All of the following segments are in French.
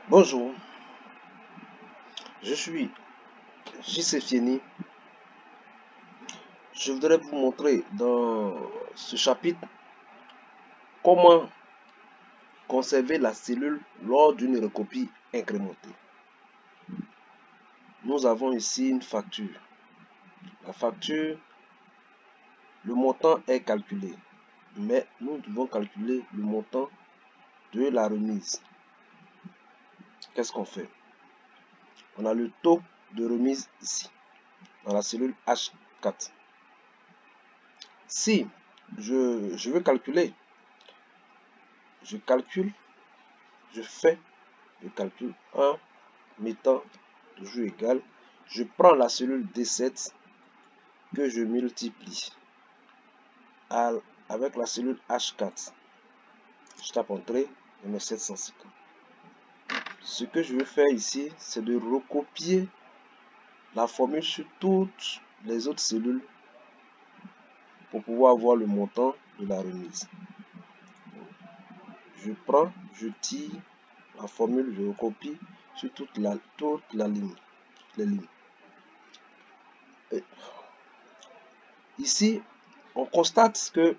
Bonjour, je suis JC Fieni. Je voudrais vous montrer dans ce chapitre comment conserver la cellule lors d'une recopie incrémentée. Nous avons ici une facture. La facture, le montant est calculé, mais nous devons calculer le montant de la remise. Qu'est-ce qu'on fait? On a le taux de remise ici, dans la cellule H4. Si je veux calculer, je calcule, je fais le calcul en mettant toujours égal. Je prends la cellule D7 que je multiplie avec la cellule H4. Je tape entrée, je mets 750. Ce que je veux faire ici, c'est de recopier la formule sur toutes les autres cellules pour pouvoir avoir le montant de la remise. Je prends, je tire la formule, je recopie sur toute la ligne, toutes les lignes. Et ici, on constate que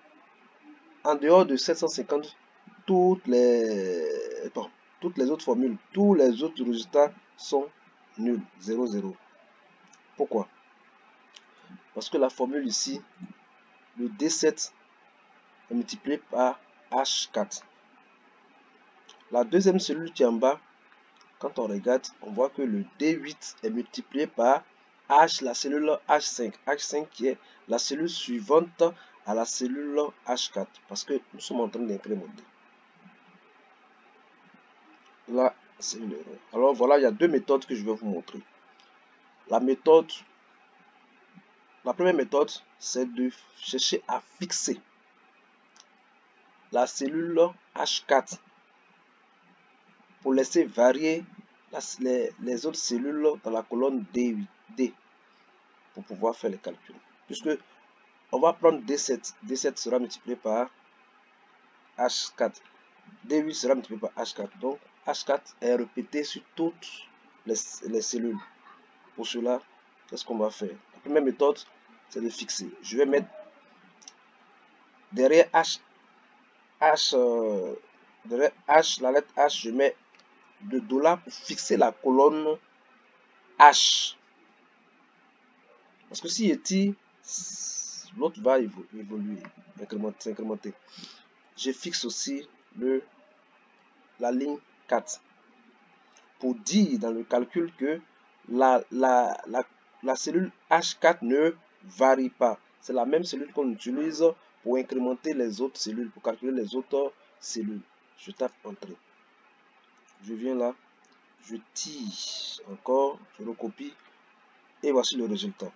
en dehors de 750, toutes les autres formules, tous les autres résultats sont nuls, 0, 0. Pourquoi? Parce que la formule ici, le D7 est multiplié par H4. La deuxième cellule qui est en bas, quand on regarde, on voit que le D8 est multiplié par H, la cellule H5. H5 qui est la cellule suivante à la cellule H4. Parce que nous sommes en train d'incrémenter. Là, c'est une erreur. Alors voilà, il y a deux méthodes que je vais vous montrer. La première méthode, c'est de chercher à fixer la cellule H4 pour laisser varier les autres cellules dans la colonne D pour pouvoir faire les calculs. Puisque on va prendre D7. D7 sera multiplié par H4. D8 sera multiplié par H4. Donc H4 est répété sur toutes les cellules. Pour cela, qu'est-ce qu'on va faire? La première méthode, c'est de fixer. Je vais mettre derrière derrière H, la lettre H, je mets $$ pour fixer la colonne H. Parce que si ici, l'autre va évoluer, incrémenter. Je fixe aussi la ligne 4 pour dire dans le calcul que la cellule H4 ne varie pas. C'est la même cellule qu'on utilise pour incrémenter les autres cellules, pour calculer les autres cellules. Je tape entrée. Je viens là, je tire encore, je recopie et voici le résultat.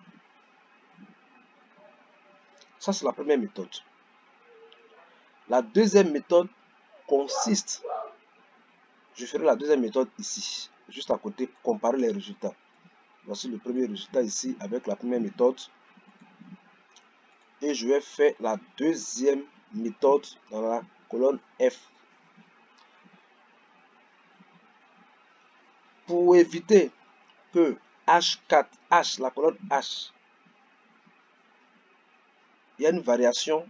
Ça, c'est la première méthode. La deuxième méthode consiste, je ferai la deuxième méthode ici, juste à côté, comparer les résultats. Voici le premier résultat ici avec la première méthode. Et je vais faire la deuxième méthode dans la colonne F. Pour éviter que H4, la colonne H, il y a une variation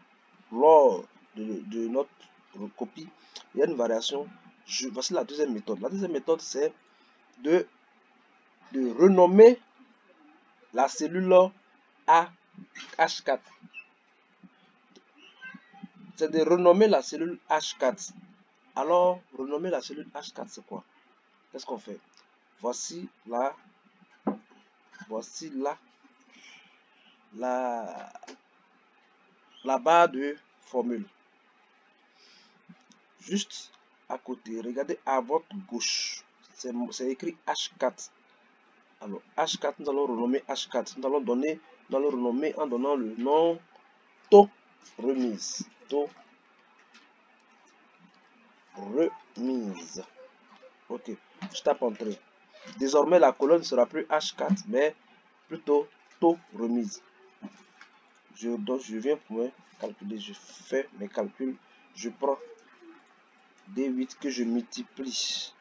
lors de notre copie. Il y a une variation. Voici la deuxième méthode. La deuxième méthode, c'est de renommer la cellule H4. C'est de renommer la cellule H4. Alors, renommer la cellule H4, c'est quoi? Qu'est-ce qu'on fait? Voici la barre de formule. Juste à côté, regardez à votre gauche, c'est écrit H4. Alors, H4, nous allons renommer H4. Nous allons renommer en donnant le nom taux remise. Taux remise. Ok, je tape entrée. Désormais, la colonne ne sera plus H4, mais plutôt taux remise. Donc, je viens pour me calculer. Je fais mes calculs. Je prends D8 que je multiplie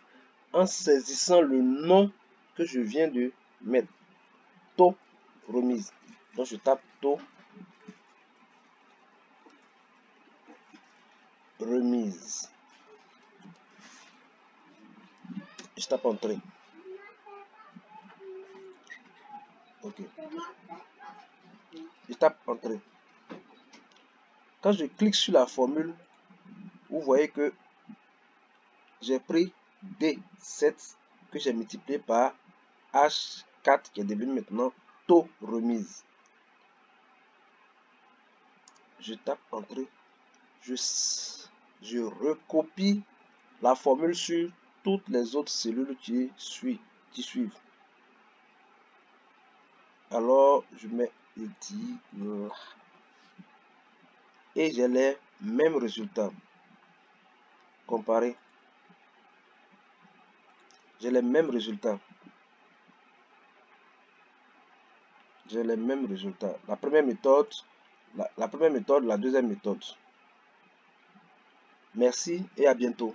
en saisissant le nom que je viens de mettre. Taux remise. Donc je tape taux remise. Je tape entrée. Ok. Je tape entrée. Quand je clique sur la formule, vous voyez que j'ai pris D7 que j'ai multiplié par H4 qui est devenu maintenant taux remise. Je tape entrée. Je recopie la formule sur toutes les autres cellules qui suivent. Alors, je mets edit là. Et j'ai les mêmes résultats. Comparer. J'ai les mêmes résultats. J'ai les mêmes résultats. La première méthode, la deuxième méthode. Merci et à bientôt.